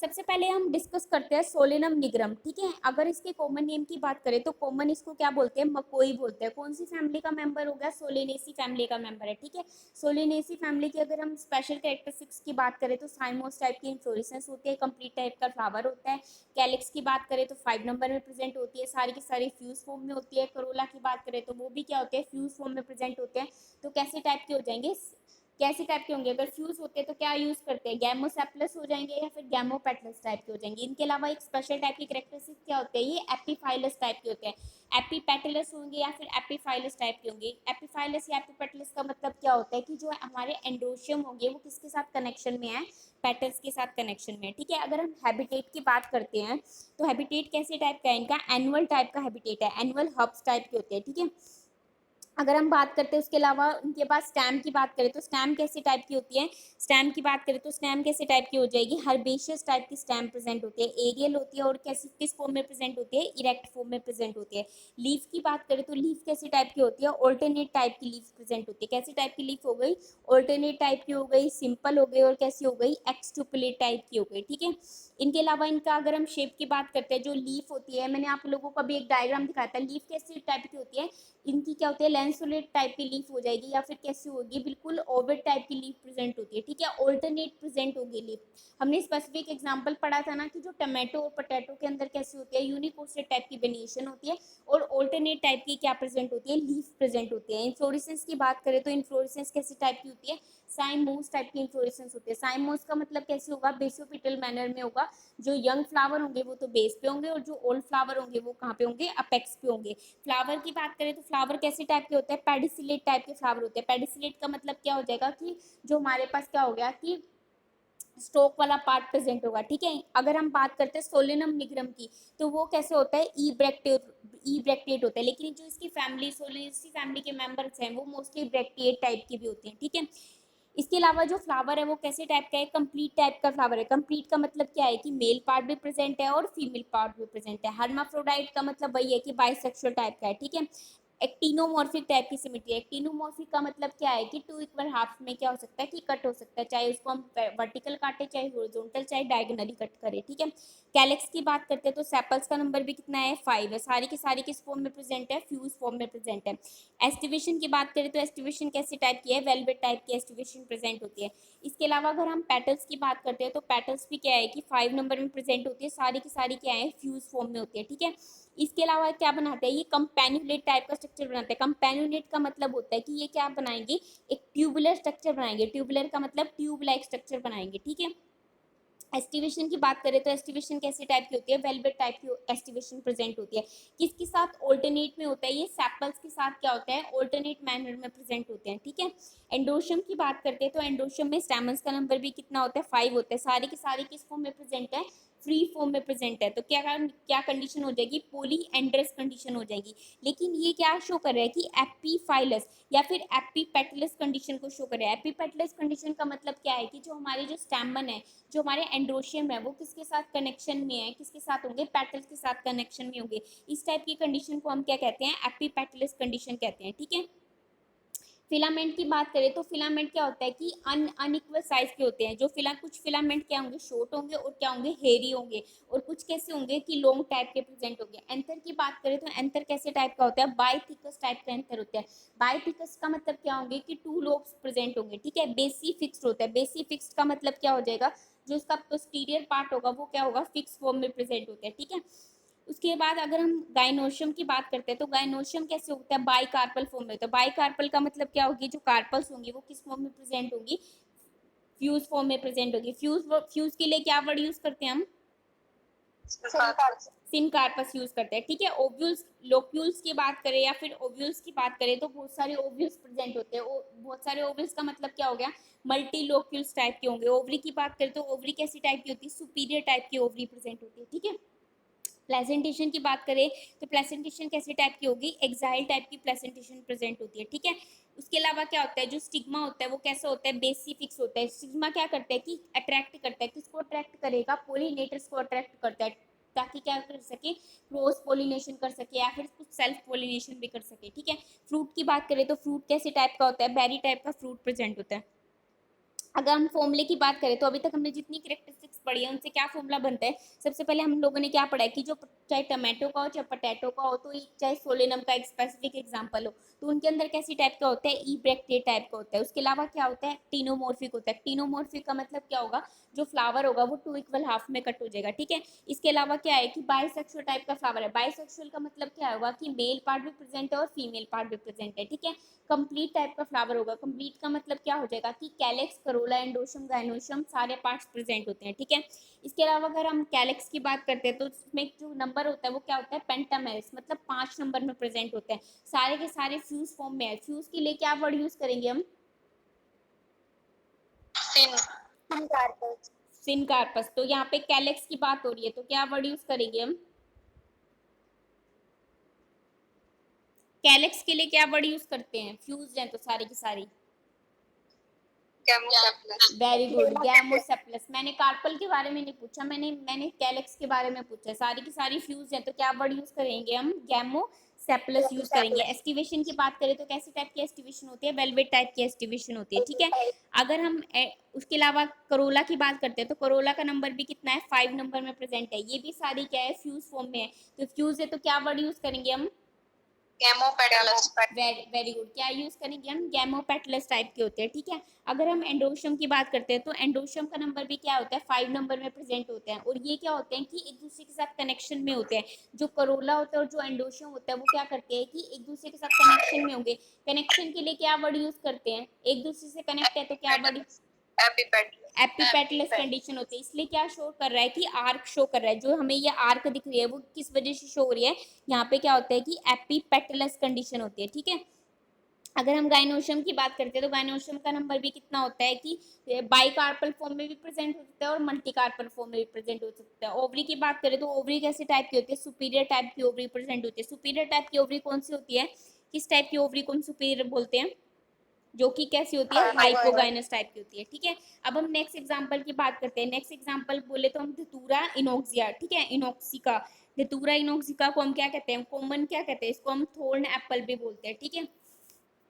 सबसे पहले हम डिस्कस करते हैं सोलेनम निग्रम, ठीक है। अगर इसके कॉमन नेम की बात करें तो कॉमन इसको क्या बोलते हैं, मकोई बोलते हैं। कौन सी फैमिली का मेंबर हो गया, सोलेनेसी फैमिली का मेंबर है, ठीक है। सोलेनेसी फैमिली की अगर हम स्पेशल कैरेक्टरिस्टिक्स की बात करें तो साइमोस टाइप की इन्फ्लोरेसेंस होती है, कंप्लीट टाइप का फ्लावर होता है। कैलिक्स की बात करें तो 5 नंबर में प्रेजेंट होती है, सारी की सारी फ्यूज फॉर्म में होती है। करोला की बात करें तो वो भी क्या होते हैं, फ्यूज फॉर्म में प्रेजेंट होते हैं। तो कैसे टाइप के हो जाएंगे, कैसे टाइप के होंगे, अगर फ्यूज होते हैं तो क्या यूज करते हैं, गैमोसेप्लस हो जाएंगे या फिर गैमोपेटलस टाइप के हो जाएंगे। इनके अलावा एक स्पेशल टाइप की कैरेक्टरिस्टिक क्या होते हैं, ये एपीफाइलस टाइप के होते हैं। एपीपेटलस होंगे या फिर एपीफाइलस टाइप के होंगे। एपीफाइलस या एपीपेटलस का मतलब क्या होता है कि जो हमारे एंड्रोशियम होंगे वो किसके साथ कनेक्शन में है, पेटल्स के साथ कनेक्शन में, ठीक है। अगर हम हैबिटेट की बात करते हैं तो हैबिटेट कैसे टाइप का है, इनका एनुअल टाइप का हैबिटेट है, एनुअल हब्स टाइप के होते हैं, ठीक है। अगर हम बात करते हैं उसके अलावा उनके पास स्टैम की बात करें तो स्टैम कैसे टाइप की होती है, स्टैम की बात करें तो स्टैम कैसे टाइप की हो जाएगी, हर्बेशियस टाइप की स्टैम प्रेजेंट होती है, एरियल होती है और कैसी किस फॉर्म में प्रेजेंट होती है, इरेक्ट फॉर्म में प्रेजेंट होती है। लीफ की बात करें तो लीफ कैसी टाइप की होती है, ऑल्टरनेट टाइप की लीफ प्रेजेंट होती है। कैसी टाइप की लीफ हो गई, ऑल्टरनेट टाइप की हो गई, सिंपल हो गई और कैसी हो गई, एक्सटुपुलेट टाइप की हो गई, ठीक है। इनके अलावा इनका अगर हम शेप की बात करते हैं, जो लीफ होती है, मैंने आप लोगों को अभी एक डायग्राम दिखाया था, लीफ कैसी टाइप की होती है, इनकी क्या होती है, लैंसोलेट टाइप की लीफ हो जाएगी या फिर कैसी होगी, बिल्कुल ओवेट टाइप की लीफ प्रेजेंट होती है, ठीक है। ऑल्टरनेट प्रेजेंट होगी लीफ। हमने स्पेसिफिक एग्जांपल पढ़ा था ना कि जो टमाटो और पोटैटो के अंदर कैसी होती है, यूनिकोस्टेड टाइप की वेनिएशन होती है और ऑल्टरनेट टाइप की क्या प्रेजेंट होती है, लीफ प्रेजेंट होती है। इन्फ्लोरेसेंस की बात करें तो इन्फ्लोरेसेंस कैसी टाइप की होती है, साइमोस टाइप की इन्फ्लोरेसेंस होती है। साइमोस का मतलब कैसे होगा, बेसोपिटल मैनर में होगा। जो यंग फ्लावर होंगे वो तो बेस पे होंगे और जो ओल्ड फ्लावर होंगे वो कहाँ पे होंगे, अपेक्स पे होंगे। फ्लावर की बात करें तो फ्लावर कैसे टाइप के होते हैं, पेडिसिलेट टाइप के फ्लावर होते हैं। पेडिसिलेट का मतलब क्या हो जाएगा कि जो हमारे पास क्या हो गया कि स्टोक वाला पार्ट प्रेजेंट होगा, ठीक है। अगर हम बात करते हैं सोलेनम निग्रम की तो वो कैसे होता है, ई ब्रैक्टेट होता है, लेकिन जो इसकी फैमिली सोलेनेसी फैमिली के मेंबर्स हैं वो मोस्टली ब्रैक्टेट टाइप के भी होते हैं, ठीक है। इसके अलावा जो फ्लावर है वो कैसे टाइप का है, कंप्लीट टाइप का फ्लावर है। कंप्लीट का मतलब क्या है कि मेल पार्ट भी प्रेजेंट है और फीमेल पार्ट भी प्रेजेंट है। हर्माफ्रोडाइट का मतलब वही है कि बाइसेक्सुअल टाइप का है, ठीक है। एक्टिनोमॉर्फिक टाइप की सिमेट्री, एक्टिनोमॉर्फिक का मतलब क्या है कि टू इक्वल हाफ में क्या हो सकता है कि कट हो सकता है, चाहे उसको हम वर्टिकल काटे, चाहे हॉरिजॉन्टल, चाहे डायगोनली कट करें, ठीक है। कैलेक्स की बात करते हैं तो सेपल्स का नंबर भी कितना है, 5 है। सारी की सारी किस फॉर्म में प्रेजेंट है, फ्यूज फॉर्म में प्रेजेंट है। एस्टिवेशन की बात करें तो एस्टिवेशन कैसे टाइप की है, वेलवेट टाइप की एस्टिवेशन प्रेजेंट होती है। इसके अलावा अगर हम पेटल्स की बात करते हैं तो पेटल्स भी क्या है कि 5 नंबर में प्रेजेंट होती है, सारी की सारी क्या है, फ्यूज फॉर्म में होती है, ठीक है। इसके अलावा क्या बनाते हैं, ये कंपेन्यूलेट टाइप का स्ट्रक्चर बनाते हैं। कंपेन्यूलेट का मतलब होता है कि ये क्या बनाएंगे, एक ट्यूबुलर स्ट्रक्चर बनाएंगे। ट्यूबुलर का मतलब ट्यूब लाइक स्ट्रक्चर बनाएंगे, ठीक है। एस्टिवेशन की बात करें तो एस्टिवेशन कैसी टाइप की होती है, वेलवेट टाइप की एस्टिवेशन प्रेजेंट होती है। किसके साथ, ऑल्टरनेट में होता है, ये सेपल्स के साथ क्या होता है, ऑल्टरनेट मैनर में प्रेजेंट होते हैं, ठीक है। एंडोशियम की बात करते हैं तो एंडोशियम में स्टैमन्स का नंबर भी कितना होता है, 5 होता है। सारी की सारी किस फॉर्म में प्रेजेंट है, फ्री फॉर्म में प्रेजेंट है। तो क्या क्या कंडीशन हो जाएगी, पोली एंड्रस कंडीशन हो जाएगी। लेकिन ये क्या शो कर रहा है कि एपीफाइलस या फिर एपीपेटलस कंडीशन को शो कर रहा है। एपीपेटलस कंडीशन का मतलब क्या है कि जो हमारे जो स्टैमन है, जो हमारे एंड्रोशियम है, वो किसके साथ कनेक्शन में है, किसके साथ होंगे, पेटल्स के साथ कनेक्शन में होंगे। इस टाइप की कंडीशन को हम क्या कहते हैं, एपीपेटलस कंडीशन कहते हैं, ठीक है। फिलामेंट की बात करें तो फिलामेंट क्या होता है कि अनइक्वल साइज के होते हैं। जो कुछ फिलामेंट क्या होंगे, शॉर्ट होंगे और क्या होंगे, हेरी होंगे, और कुछ कैसे होंगे कि लॉन्ग टाइप के प्रेजेंट होंगे। एंथर की बात करें तो एंथर कैसे टाइप का होता है, बाइथिकस टाइप का एंथर होता है। बाइथिकस का मतलब क्या होंगे कि 2 लोब्स प्रेजेंट होंगे, ठीक है। बेसी फिक्स्ड होता है। बेसी फिक्स्ड का मतलब क्या हो जाएगा, जो उसका पोस्टीरियर पार्ट होगा वो क्या होगा, फिक्स फॉर्म में प्रेजेंट होता है, ठीक है। उसके बाद अगर हम गाइनोशियम की बात करते हैं तो गाइनोशियम कैसे होता है, बाई कार्पल फॉर्म में होता है। बाई कार्पल का मतलब क्या होगी, जो कार्पल्स होंगी वो किस फॉर्म में प्रेजेंट होगी, फ्यूज फॉर्म में प्रेजेंट होगी। फ्यूज के लिए क्या वर्ड यूज करते हैं हम, सिन कार्पस यूज करते हैं, ठीक है। ओव्यूल्स लोक्यूल्स की बात करें या फिर ओव्यूल्स की बात करें तो बहुत सारे ओव्यूल्स प्रेजेंट होते हैं। बहुत सारे ओव्यूल्स का मतलब क्या हो गया, मल्टी लोक्यूल्स टाइप के होंगे। ओवरी की बात करें तो ओवरी कैसी टाइप की होती है, सुपीरियर टाइप की ओवरी प्रेजेंट होती है, ठीक है। प्लेजेंटेशन की बात करें तो प्लेजेंटेशन कैसे टाइप की होगी, एक्साइल टाइप की प्लेजेंटेशन प्रेजेंट होती है, ठीक है। उसके अलावा क्या होता है, जो स्टिग्मा होता है वो कैसा होता है, बेसी फिक्स होता है। स्टिग्मा क्या करता है कि अट्रैक्ट करता है, किसको अट्रैक्ट करेगा, पोलिनेटर्स को अट्रैक्ट करता है, ताकि क्या कर सके, क्रॉस पोलिनेशन कर सके या फिर कुछ सेल्फ पोलिनेशन भी कर सके, ठीक है। फ्रूट की बात करें तो फ्रूट कैसे टाइप का होता है, बेरी टाइप का फ्रूट प्रेजेंट होता है। अगर हम फॉर्मूले की बात करें तो अभी तक हमने जितनी कैरेक्टरिस्टिक्स पढ़ी है उनसे क्या फॉर्मूला बनता है। सबसे पहले हम लोगों ने क्या पढ़ा है कि जो चाहे टमाटो का हो चाहे पोटैटो का हो, तो चाहे सोलेनम का एक स्पेसिफिक एग्जांपल हो, तो उनके अंदर कैसी टाइप का होता है, ई ब्रैक्टेट टाइप का होता है। उसके अलावा क्या होता है, टीनोमॉर्फिक होता है। टीनोमॉर्फिक का मतलब क्या होगा, जो फ्लावर होगा वो 2 इक्वल हाफ में कट हो जाएगा, ठीक है। इसके अलावा क्या है कि बाइसेक्सुअल टाइप का फ्लावर है। बाइसेक्सुअल का मतलब क्या होगा कि मेल पार्ट भी प्रेजेंट है और फीमेल पार्ट भी प्रेजेंट है, ठीक है। कंप्लीट टाइप का फ्लावर होगा। कंप्लीट का मतलब क्या हो जाएगा कि कैलेक्स, करोला, एंडोशम, गाइनोशम सारे पार्ट्स प्रेजेंट होते हैं, ठीक है। इसके अलावा अगर हम कैलेक्स की बात करते हैं तो उसमें जो नंबर होता है वो क्या होता है, पेंटामेरस, मतलब 5 नंबर में प्रेजेंट होते हैं। सारे के सारे फ्यूज फॉर्म में है। फ्यूज के लिए क्या वर्ड यूज करेंगे हम, सिनकार्पस। तो यहाँ पे कैलेक्स की बात हो रही है तो क्या वर्ड यूज करेंगे हम, कैलेक्स के लिए क्या वर्ड यूज करते हैं, फ्यूज हैं तो सारी की सारी। वेरी गुड, गैमोसेप्लस। मैंने कार्पल के बारे में नहीं पूछा, मैंने कैलेक्स के बारे में पूछा। सारी की सारी फ्यूज है तो क्या वर्ड यूज करेंगे हम, गैमोसेप्लस यूज करेंगे। एस्टिवेशन की बात करें तो कैसी टाइप की एस्टिवेशन होती है, वेलवेट टाइप की एस्टिवेशन होती है, ठीक है। अगर हम उसके अलावा करोला की बात करते हैं तो करोला का नंबर भी कितना है, 5 नंबर में प्रेजेंट है। ये भी सारी क्या है, फ्यूज फॉर्म में है। तो फ्यूज है तो क्या वर्ड यूज करेंगे हम, गैमोपेटलस। वेरी गुड, क्या यूज करेंगे हम, गैमोपेटलस टाइप के होते हैं, ठीक है। अगर हम एंडोशम की बात करते हैं तो एंडोशम का नंबर भी क्या होता है, 5 नंबर में प्रेजेंट होते हैं। और ये क्या होते हैं कि एक दूसरे के साथ कनेक्शन में होते हैं। जो करोला होता है और जो एंडोशम होता है वो क्या करते हैं कि एक दूसरे के साथ कनेक्शन में होंगे। कनेक्शन के लिए क्या वर्ड यूज करते हैं, एक दूसरे से कनेक्ट है तो क्या वर्ड, एपिपेटलस कंडीशन होती है। इसलिए क्या शो कर रहा है कि आर्क शो कर रहा है। जो हमें ये आर्क दिख रही है वो किस वजह से शो हो रही है, यहाँ पे क्या होता है कि एपिपेटलस कंडीशन होती है, ठीक है। अगर हम गाइनोशियम की बात करते हैं तो गाइनोशियम का नंबर भी कितना होता है कि बाइकार्पल फॉर्म में भी प्रेजेंट हो सकता है और मल्टीकार्पल फॉर्म में भी प्रेजेंट हो सकता है। ओवरी की बात करें तो ओवरी कैसे टाइप की होती है, सुपीरियर टाइप की ओवरी प्रेजेंट होती है। सुपीरियर टाइप की ओवरी कौन सी होती है, किस टाइप की ओवरी को हम सुपीरियर बोलते हैं, जो कि कैसी होती है, हाइपोगाइनस टाइप की होती है, ठीक है। अब हम नेक्स्ट एग्जांपल की बात करते हैं। नेक्स्ट एग्जांपल बोले तो हम धतूरा इनोक्सिया, ठीक है, इनोक्सिका। धतूरा इनोक्सिका को हम क्या कहते हैं, कॉमन क्या कहते हैं, इसको हम थोर्न एप्पल भी बोलते हैं, ठीक है।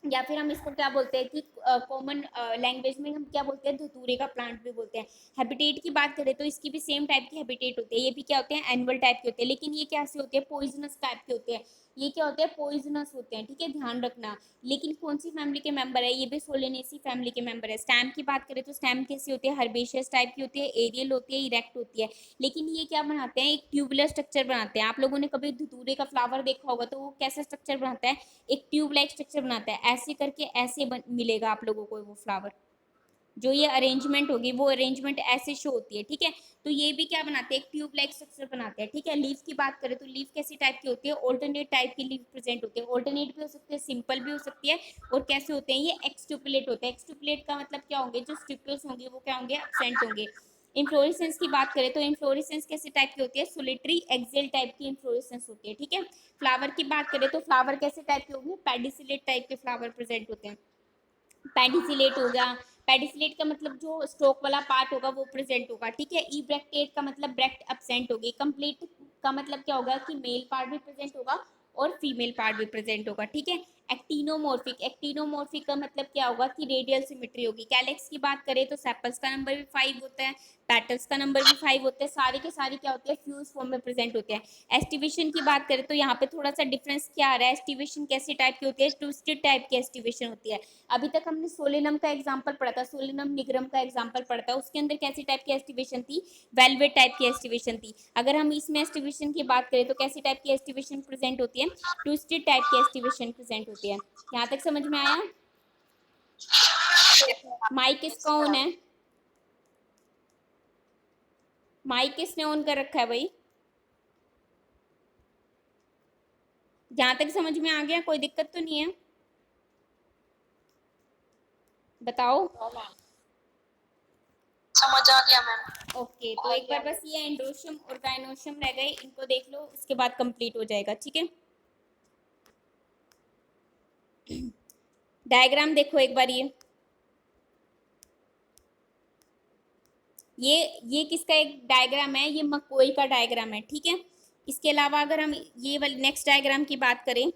या फिर हम इसको क्या बोलते हैं कि कॉमन लैंग्वेज में हम क्या बोलते हैं, धतूरे का प्लांट भी बोलते हैं। हैबिटेट की बात करें तो इसकी भी सेम टाइप की हैबिटेट होती है। ये भी क्या होते हैं, एनुअल टाइप के होते हैं, लेकिन ये कैसे होते हैं, पॉइजनस टाइप के होते हैं। ये क्या होते हैं, पॉइजनस होते हैं, ठीक है, ध्यान रखना। लेकिन कौन सी फैमिली के मेंबर है, ये भी सोलेनेसी फैमिली के मेंबर है। स्टैम की बात करें तो स्टैम कैसी होती है, हर्बेशियस टाइप की होती है, एरियल होती है, इरेक्ट होती है। लेकिन ये क्या बनाते हैं, एक ट्यूबुलर स्ट्रक्चर बनाते हैं। आप लोगों ने कभी धतूरे का फ्लावर देखा होगा तो वो कैसा स्ट्रक्चर बनाता है, एक ट्यूब लाइक स्ट्रक्चर बनाता है। ऐसे करके ऐसे मिलेगा आप लोगों को वो फ्लावर। जो ये अरेंजमेंट होगी वो अरेंजमेंट ऐसे शो होती है, ठीक है। तो ये भी क्या बनाते हैं, एक ट्यूब लाइक स्ट्रक्चर बनाते हैं, ठीक है। लीफ की बात करें तो लीफ कैसी टाइप की होती है, ऑल्टरनेट टाइप की लीफ प्रेजेंट होती है। ऑल्टरनेट भी हो सकती है, सिंपल भी हो सकती है। और कैसे होते हैं, ये एक्सट्यूपुलेट होते हैं। एक्सट्यूपुलेट का मतलब क्या होंगे, जो स्टिपुल्स होंगे वो क्या होंगे, एब्सेंट होंगे। इन्फ्लोरेसेंस की बात करें तो इन्फ्लोरेसेंस कैसे टाइप की होती है, सोलिटरी एक्सेल टाइप की इन्फ्लोरेसेंस होती है, ठीक है। फ्लावर की बात करें तो फ्लावर कैसे टाइप के होंगे, पेडिसिलेट टाइप के फ्लावर प्रेजेंट होते हैं। पेडिसिलेट हो गया, पेडिसिलेट का मतलब जो स्टोक वाला पार्ट होगा वो प्रेजेंट होगा, ठीक है। ई ब्रैक्टेट का मतलब ब्रैक्ट एब्सेंट होगी। कंप्लीट का मतलब क्या होगा कि मेल पार्ट भी प्रेजेंट होगा और फीमेल पार्ट भी प्रेजेंट होगा, ठीक है। एक्टिनोमॉर्फिक, एक्टिनोमॉर्फिक का मतलब क्या होगा कि रेडियल सिमेट्री होगी। कैलेक्स की बात करें तो सेपल्स का नंबर भी 5 होता है, पेटल्स का नंबर भी 5 होते हैं। सारे के सारे क्या होते हैं, फ्यूज फॉर्म में प्रेजेंट होते हैं। एस्टिवेशन की बात करें तो यहाँ पे थोड़ा सा डिफरेंस क्या आ रहा है, एस्टिवेशन कैसी टाइप की होती है, ट्विस्टेड टाइप की एस्टिवेशन होती है। अभी तक हमने सोलेनम का एग्जांपल पढ़ा था, सोलेनम निग्रम का एग्जांपल पढ़ा था, उसके अंदर कैसी टाइप की एस्टिवेशन थी, वेलवेट टाइप की एस्टिवेशन थी। अगर हम इसमें एस्टिवेशन की बात करें तो कैसी टाइप की एस्टिवेशन प्रेजेंट होती है, ट्विस्टेड टाइप की एस्टिवेशन प्रेजेंट होती है। यहाँ तक समझ में आया। माइक किसका ऑन है, माइक किसने ऑन कर रखा है भाई। जहां तक समझ में आ गया, कोई दिक्कत तो नहीं है, बताओ। समझ आ गया मैम। ओके, तो एक बार बस ये एंड्रोशियम और गाइनोशियम रह गए, इनको देख लो, उसके बाद कंप्लीट हो जाएगा, ठीक है। डायग्राम देखो एक बार, ये किसका एक डायग्राम है, ये मकोई का डायग्राम है, ठीक है। इसके अलावा अगर हम ये वाली नेक्स्ट डायग्राम की बात करें,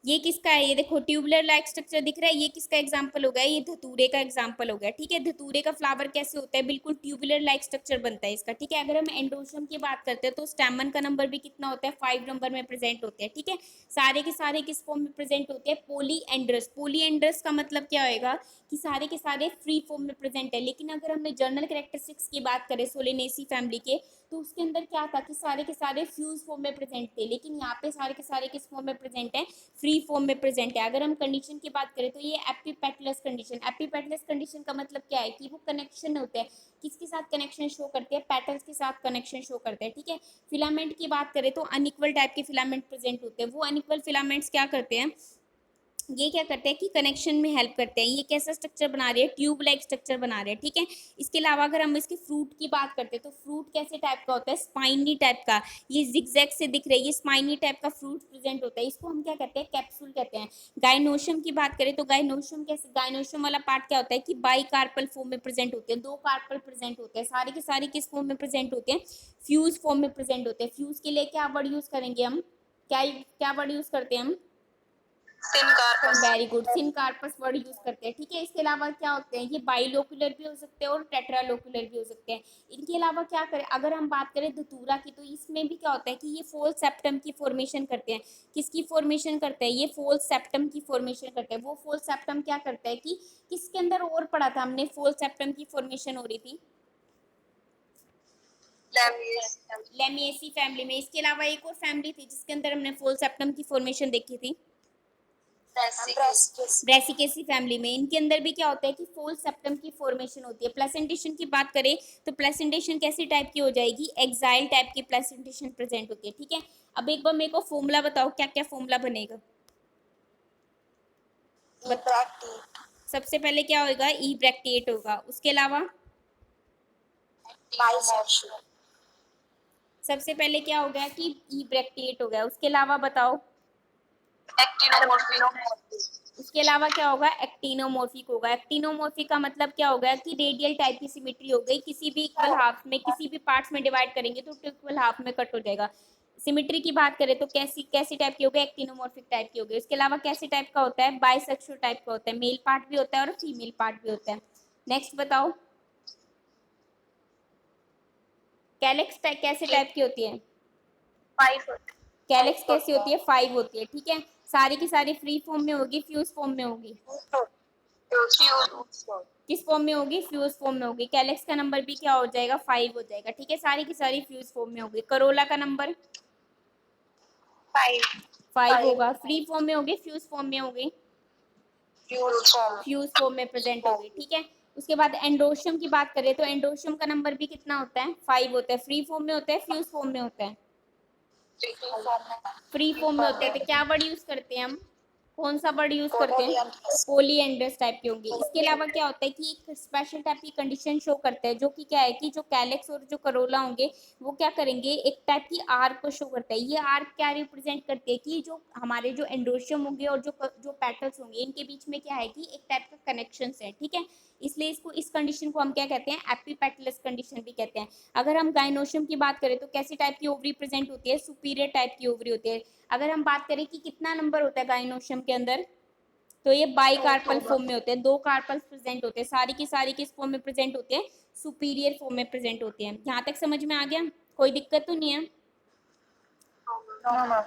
ये किसका है, ये देखो ट्यूबुलर लाइक स्ट्रक्चर दिख रहा है, ये किसका एग्जांपल हो गया, ये धतूरे का एग्जांपल हो गया। ठीक है, धतूरे का फ्लावर कैसे होता है, बिल्कुल ट्यूबुलर लाइक स्ट्रक्चर बनता है इसका। ठीक है, अगर हम एंडोशम की बात करते हैं तो स्टैमन का नंबर भी कितना होता है, 5 नंबर में प्रेजेंट होते हैं। ठीक है, सारे के सारे किस फॉर्म में प्रेजेंट होते हैं, पोलीएंड्रस। पोलीएंड्रस का मतलब क्या होएगा कि सारे के सारे फ्री फॉर्म में प्रेजेंट है। लेकिन अगर हमने जर्नल कैरेक्टरिस्टिक्स की बात करें सोलेनेसी फैमिली के, तो उसके अंदर क्या था कि सारे के सारे फ्यूज फॉर्म में प्रेजेंट थे। लेकिन यहाँ पे सारे के सारे किस फॉर्म में प्रेजेंट है, फ्री फॉर्म में प्रेजेंट है। अगर हम कंडीशन की बात करें तो ये एपीपेटलस कंडीशन। एपीपेटलस कंडीशन का मतलब क्या है कि वो कनेक्शन होते हैं, किसके साथ कनेक्शन शो करते हैं, पेटल्स के साथ कनेक्शन शो करते हैं। ठीक है, फिलामेंट की बात करें तो अनइक्वल टाइप के फिलामेंट प्रेजेंट होते हैं। वो अनइक्वल फिलामेंट्स क्या करते हैं, ये क्या करते हैं कि कनेक्शन में हेल्प करते हैं। ये कैसा स्ट्रक्चर बना रहे हैं, ट्यूब लाइक स्ट्रक्चर बना रहे हैं। ठीक है, इसके अलावा अगर हम इसके फ्रूट की बात करते हैं तो फ्रूट कैसे टाइप का होता है, स्पाइनी टाइप का। ये जिगजैग से दिख रहा है, ये स्पाइनी टाइप का फ्रूट प्रेजेंट होता है, इसको हम क्या कहते हैं, कैप्सूल कहते हैं। गाइनोशियम की बात करें तो गाइनोशियम कैसे, गाइनोशियम वाला पार्ट क्या होता है कि बाई कार्पल फॉर्म में प्रेजेंट होते हैं, दो कार्पल प्रेजेंट होते हैं। सारे के सारे किस फॉर्म में प्रेजेंट होते हैं, फ्यूज फॉर्म में प्रेजेंट होते हैं। फ्यूज के लिए क्या वर्ड यूज करेंगे हम, क्या क्या वर्ड यूज करते हैं हम, syncarpous. Very good, syncarpous word use करते हैं। ठीक है, इसके अलावा क्या होते हैं, ये बाइलोकुलर भी हो सकते हैं और टेट्रालोकुलर भी हो सकते हैं। इनके अलावा क्या करें, अगर हम बात करें धतूरा की, तो इसमें भी क्या होता है कि ये फोल सेप्टम की फॉर्मेशन करते हैं। किसकी फॉर्मेशन करते हैं, ये फोल सेप्टम की फॉर्मेशन करते हैं। वो फोल सेप्टम क्या करता है कि किसके अंदर और पढ़ा था हमने, फोल सेप्टम की फॉर्मेशन हो रही थी लेमिएसी फैमिली में। इसके अलावा एक और फैमिली थी जिसके अंदर हमने फोल सेप्टम की फॉर्मेशन देखी थी, ब्रेसिकेसी फैमिली में। इनके अंदर भी क्या होता है कि फोल सेप्टम की फॉर्मेशन होती है। प्लेसेंटेशन की बात करें तो प्लेसेंटेशन कैसी टाइप की हो जाएगी, एक्साइल टाइप की प्लेसेंटेशन प्रेजेंट होती है। ठीक है, अब एक बार मेरे को फॉर्मूला बताओ, क्या क्या फॉर्मूला बनेगा। सबसे पहले क्या होगा, ई ब्रैक्टिएट होगा। उसके अलावा सबसे पहले क्या हो गया कि ई ब्रैक्टिएट हो गया। उसके अलावा बताओ, उसके अलावा क्या होगा, एक्टिनोमोर्फिक होगा। एक्टिनोमोर्फिक का मतलब क्या होगा कि रेडियल टाइप की सिमेट्री हो गई, किसी भी इक्वल हाफ में, किसी भी पार्ट्स में डिवाइड करेंगे तो इक्वल हाफ में कट हो जाएगा। सिमेट्री की बात करें तो कैसी कैसी टाइप की हो गई, एक्टिनोमोर्फिक टाइप की हो गई। उसके अलावा कैसी टाइप का होता है, बाइसेक्सुअल टाइप का होता है, मेल पार्ट भी होता है और फीमेल पार्ट भी होता है। नेक्स्ट बताओ, कैलेक्स कैसे टाइप की होती है, कैलेक्स कैसी होती है, 5 होती है। ठीक है, सारी की सारी फ्री फॉर्म में होगी, फ्यूज फॉर्म में होगी, किस फॉर्म में होगी, फ्यूज फॉर्म में होगी। कैलेक्स का नंबर भी क्या हो जाएगा, 5 हो जाएगा। ठीक है, सारी की सारी फ्यूज फॉर्म में होगी। करोला का नंबर 5 होगा। फ्री फॉर्म में होगी, फ्यूज फॉर्म में होगी, फ्यूज फॉर्म में प्रेजेंट होगी। ठीक है, उसके बाद एंडोशियम की बात करें तो एंडोशियम का नंबर भी कितना होता है, 5 होता है। फ्री फॉर्म में होता है, फ्यूज फॉर्म में होता है, फ्री फॉर्म में होते हैं। तो क्या वर्ड यूज करते हैं हम, कौन सा वर्ड यूज करते हैं, पोलीएंड्रस टाइप की होंगी। इसके अलावा क्या होता है कि एक स्पेशल टाइप की कंडीशन शो करता है, जो कि क्या है कि जो कैलेक्स और जो करोला होंगे वो क्या करेंगे, एक टाइप की आर्क को शो करता है। ये आर्क क्या रिप्रेजेंट करती है कि जो हमारे जो एंड्रोशियम होंगे और जो पेटल्स होंगे, इनके बीच में क्या है कि एक टाइप का कनेक्शन है। ठीक है, इसलिए इसको, इस कंडीशन को हम क्या कहते हैं, एपीपेटलस कंडीशन भी कहते हैं। अगर हम गाइनोशियम की बात करें तो कैसी टाइप की ओवरी प्रेजेंट होती है, सुपीरियर टाइप की ओवरी होती है। अगर हम बात करें कि कितना नंबर होता है गाइनोशियम के अंदर, तो ये बाई कार्पल फॉर्म में होते हैं, दो कार्पल्स प्रेजेंट होते हैं। सारी की सारी किस फॉर्म में प्रेजेंट होते हैं, सुपीरियर फॉर्म में प्रेजेंट होते हैं। यहाँ तक समझ में आ गया, कोई दिक्कत तो नहीं है।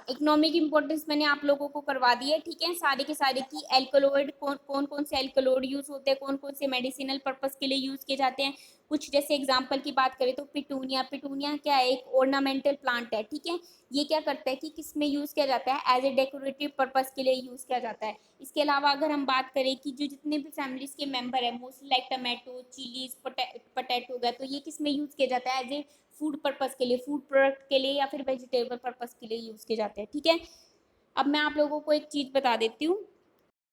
इकोनॉमिक इंपॉर्टेंस मैंने आप लोगों को करवा दी है। ठीक है, सारे के सारे की एल्कलॉइड कौन कौन से एल्कलॉइड यूज होते हैं, कौन कौन से मेडिसिनल पर्पस के लिए यूज किए जाते हैं। कुछ जैसे एग्जांपल की बात करें तो पिटूनिया, पिटूनिया क्या है, एक ऑर्नामेंटल प्लांट है। ठीक है, ये क्या करता है कि किस में यूज किया जाता है, एज ए डेकोरेटिव पर्पस के लिए यूज किया जाता है। इसके अलावा अगर हम बात करें कि जो जितने भी फैमिलीज के मेंबर है, mostly like tomato, chillies, potato गया, तो ये किस में यूज किया जाता है, एज ए फूड पर्पस के लिए, फूड प्रोडक्ट के लिए या फिर वेजिटेबल पर्पस के लिए यूज किए जाते हैं। ठीक है, अब मैं आप लोगों को एक चीज बता देती हूँ